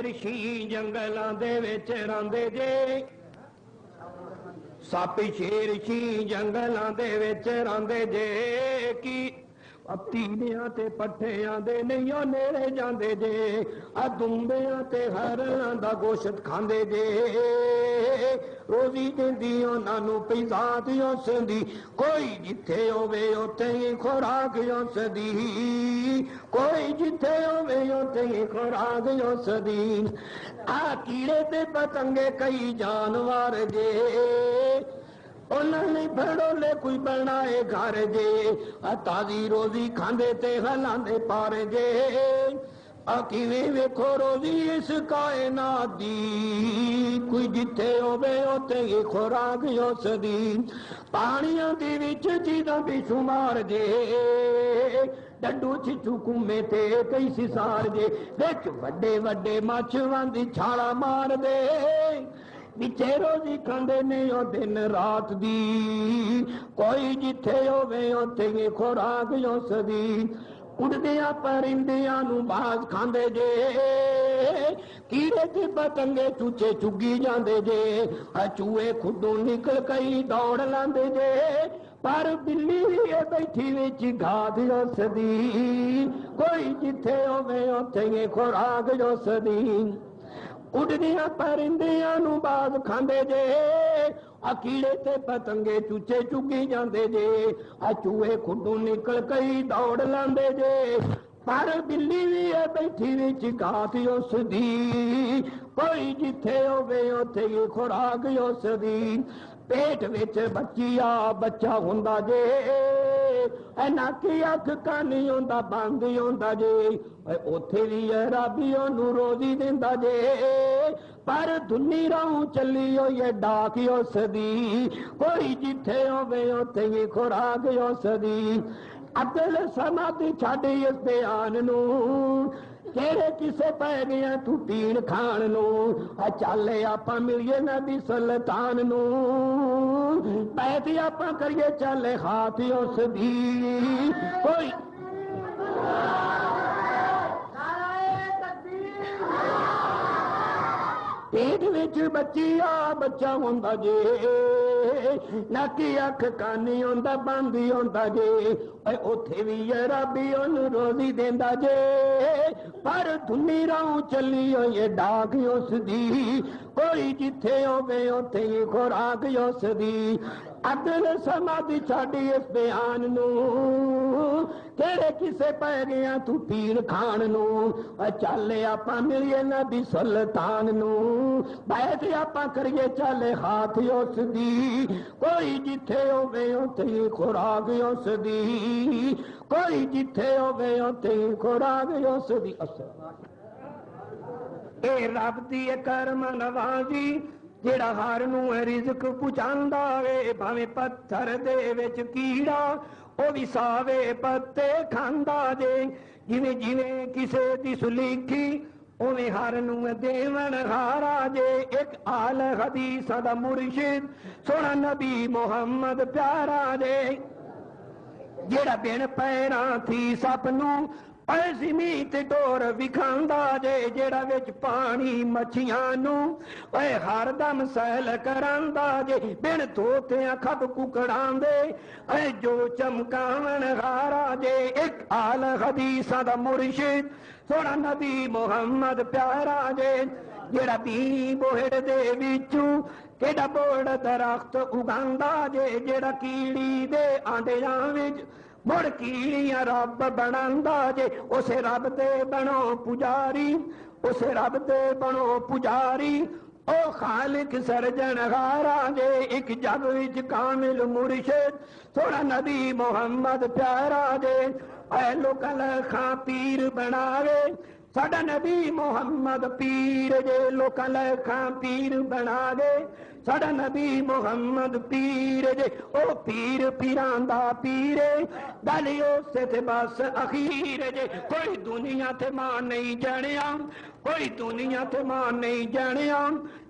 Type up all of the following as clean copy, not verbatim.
رشی جنگلاں دے وچ راندے جے سپ شیر شی جنگلاں دے وچ راندے جے کی تیڑیاں تے پٹھیاں دے نہیں نیڑے جاندے جے دمبیاں تے ہرناں دا گوشت کھاندے جے روزی دیندی انہاں نوں پئی ذات اسدی کوئی جتھے ہووے اوتھے ہی خوراک اسدی کوئی جتھے ہووے اوتھے ہی خوراک اسدی کیڑے تے پتنگے کئی جانور جے انہوں نے بھڑو لے کوئی بنائے گھر جے تازی روزی کھاندے تے ہلاندے پارے جے کیویں ویکھو روزی اس کائنات دی کوئی جتھے ہووے اوتھے ہی خوراک اسدی پانیاں دی وچ چیزاں بھی شمار جے ڈڈو چچو کمے تے کئی سسار جے وچ وڈے وڈے مچھ واندی چھالا مار دے بچے روزی کھاندے نے او دن رات دی کوئی جتھے ہووے اوتھے ہی خوراک اسدی اڑدیاں پرندیاں نوں باز کھاندے جے کیڑے تے پتنگے چوچے چگی جاندے جے چوہے کھڈوں نکل کئی دوڑ لاندے جے پر بلی بیٹھی وچ گھاس اسدی کوئی جتھے ہووے اوتھے ہی خوراک اسدی اڑدیاں پرندیاں نوں باز کھاندے جے کیڑے تے پتنگے چوچے چگی جاندے جے چوہے کھڈوں نکل کئی دوڑ لاندے جے پر بلی بھی بیٹھی وچ گھاس اسدی کوئی جتھے ہووے اوتھے ہی خوراک اسدی پیٹ وچ بچیا بچہ ہوندا جے ناکی اکھ کانی ہوندا بند ہوندا جے اوتھے بھی ربی اونوں روزی دیندا جے پر دھنی راہوں چلی ہوئی ڈاک اسدی کوئی جتھے ہووے اوتھے ہی خوراک اسدی عقل سمجھ چھڈ اس بیان نوں کہڑے کسے پے گیا تو پین کھان نوں چلے آپاں ملیے نبی سلطان نوں پیسے آپاں کریے چلے ہاتھ اسدی کوئی پیٹ وچ بچیا بچہ ہوندا جے ناکی اکھ کانی ہوندا بند ہوندا جے اوتھے بھی ربی اونوں روزی دیندا جے پر دھنی راہوں چلی ہوئی ڈاک اسدی کوئی جتھے ہووے اوتھے ہی خوراک اسدی عقل سمجھ چھڈ اس بیان نوں کہڑے کسے پے گیا تو پیر کھان نوں چلے آپاں ملیے نبی سلطان نوں بیعت آپاں کریے چلے ہاتھ اسدی کوئی جتھے ہووے اوتھے ہی خوراک اسدی کوئی جتھے ہووے اوتھے ہی خوراک اسدی اے رب دی کرم نوازی جیڑا ہر نوں رزق پہنچاندا وے بھاویں پتھر دے وچ کیڑا او وی ساوے پتے کھاندا جے جویں جویں کسے دی سلیکھی اویں ہر نوں دیون ہارا جے ایک آل حدیث دا مرشد سونا نبی محمد پیارا جے جیڑا بن پیراں تھی سپ نوں زمین تے ڈور وکھاندا جے جیڑا وچ پانی مچھیاں نوں اے ہر دم سیل کراندا جے بن توتیاں کھب ککڑاں دے اے جو چمکاون ہارا جے ایک آل حدیث دا مرشد سونا نبی محمد پیارا جے جیڑا بی بوہڑ دے وچوں کیڑا بوڑ درخت اگاندا جے جیڑا کیڑی دے آنڈیاں وچ مڑ کیڑیاں رب بناندا جے اسے رب دے بنو پجاری اسے رب دے بنو پجاری او خالق سرجن ہارا جے ایک جگ وچ کامل مرشد سونا نبی محمد پیارا جے اے لوکاں لکھاں پیر بناوے ساڈا نبی محمد پیر جے لوکاں لکھاں پیر بنا دے ساڈا نبی محمد پیر جے او پیر پیران دا پیرے گل اسے تے بس اخیر جے کوئی دنیا تے ماں نہیں جانیا کوئی دنیا تے ماں نہیں جانیا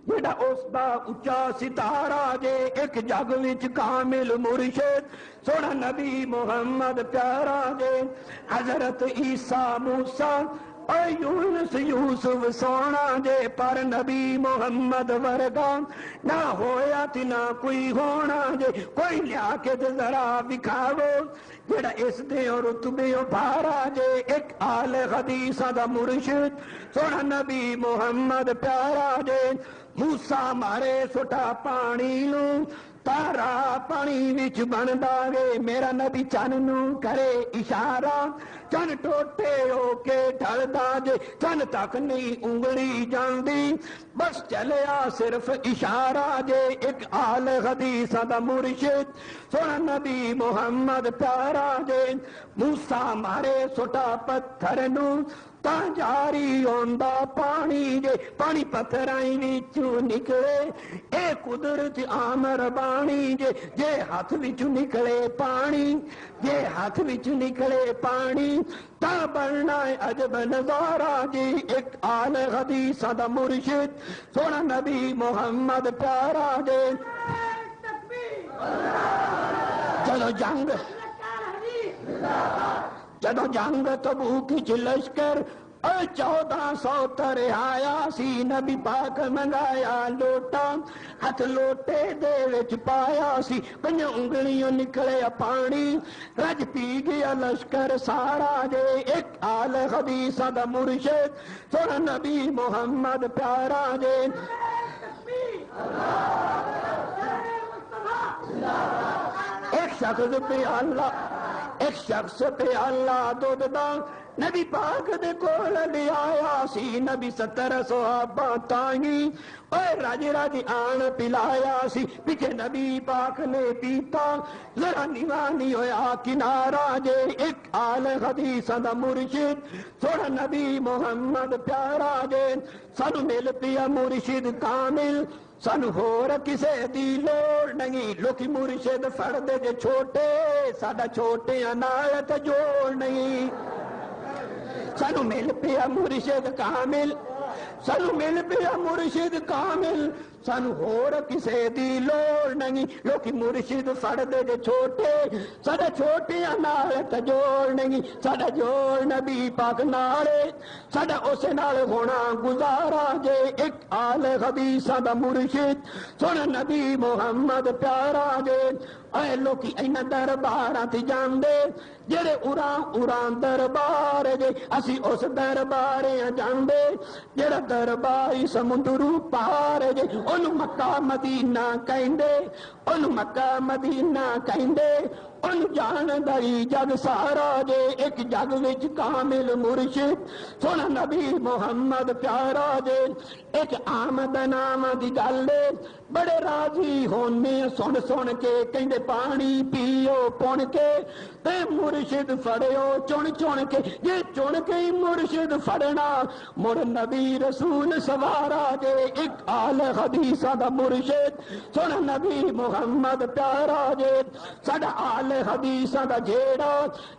جڑا اس دا اچا ستارہ جے ایک جگ وچ کامل مرشد سونا نبی محمد پیارا جے حضرت عیسیٰ موسیٰ اے یونس یوسف سونا جے پر نبی محمد ورگا نہ ہویا تے نہ کوئی ہونا جے کوئی لیا کے تے ذرا دکھاو جڑا اس دے اور رتبے بھارا جے ایک آل حدیث دا مرشد سونا نبی محمد پیارا جے موسیٰ مارے سٹا پانی لو تارا پانی وچ بن داوے میرا نبی چن نو کرے اشارہ چن ٹوٹے ہو کے ڈھل دا جے چن تک نہیں انگلی جاندی بس چلیا صرف اشارہ جے ایک آل حدیث دا مرشد سونا نبی محمد پیارا جے موسیٰ مارے سٹا پتھر نو تا جاری ہوندا پانی جے پانی پتھرائی وچوں نکلے اے قدرت آمر بانی جے ہاتھ وچوں نکلے پانی جے ہاتھ وچوں نکلے پانی تا بننا عجب نظارہ جی ایک آل حدیث دا مرشد سونا نبی محمد پیارا جے چلو جنگ تبوک وچ لشکر 1400 ترے آیا سی نبی پاک منگایا لوٹا ہاتھ لوٹے دے وچ پایا سی پنج انگلیوں نکلے پانی رج پی گیا لشکر سارا جے ایک آل حدیث دا مرشد سونا نبی محمد پیارا جے ایک شخص پہ اللہ دودھ دا نبی پاک دے کول لے آیا سی نبی 70 صحابہ تائیں اے راج آن پلایا سی پیچھے نبی پاک نے پیتا ذرا نیوانی ہویا کنارا جے ایک آل حدیث دا مرشد سونا نبی محمد پیارا جے سانو مل پیا مرشد کامل سانو ہور کسے دی لوڑ نہیں لوکی مرشد فرد جے چھوٹے ساڈا چھوٹیاں نال تے جوڑ نہیں سانو مل پیا مرشد کامل سانو مل پیا مرشد کامل سانو ہور کسے دی لوڑ نہیں لوکی مرشد فرد جے چھوٹے ساڈا چھوٹیاں نال تے جوڑ نہیں ساڈا جوڑ نبی پاک نالے ساڈا اس نال ہونا گزارا جے ایک آل حدیث دا مرشد سونا نبی محمد پیارا جے اے لوکی اینا درباراں تے جاندے جڑے اوران دربار جے اسی اس دربارے جاندے جڑا درباری سمندرو پار جے اونوں مکہ مدینہ کہندے اونوں مکہ مدینہ کہندے اونوں جان دئی جگ سارا جے ایک جگ وچ کامل مرشد سونا نبی محمد پیارا جے ایک آمد نام دی گل بڑے راضی ہونے سن کے کہندے پانی پیو پون کے تے مرشد فڑیو چن کے جے چن کے مرشد فڑنا مڑ نبی رسول سوارا جے ایک آل حدیث دا مرشد سونا نبی محمد پیارا جے ساڈا آل حدیث دا جیڑا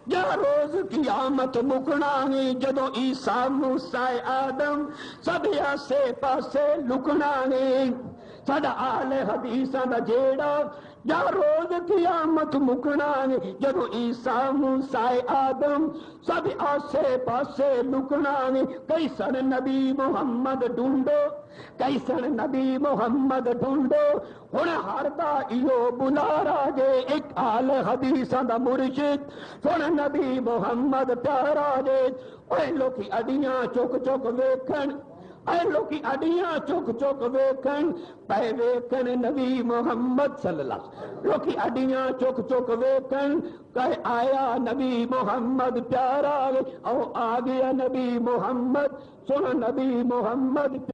جا روز قیامت مکنا ہے جدو عیسیٰ موسیٰ آدم سب آسے پاسے لکنا ہے ساڈا آل حدیث دا جیڑا جا روز قیامت مکنا ہے جدو عیسیٰ موسیٰ آدم سب آسے پاسے لکنا ہے کیسر نبی محمد ڈھونڈو کیسر نبی محمد ڈھونڈو ہن ہر دا ایو بلارا جے ایک آل حدیث دا مرشد سونا نبی محمد پیارا جے اے لوکی اڈیاں چک ویکھن اے لوکی اڈیاں چک ویکھن پے ویکھن نبی محمد صلی اللہ علیہ وسلم لوکی اڈیاں چک ویکھن کہ آیا نبی محمد پیارا او آ گیا نبی محمد سن نبی محمد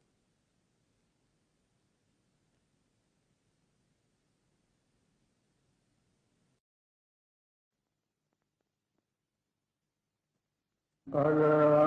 اللہ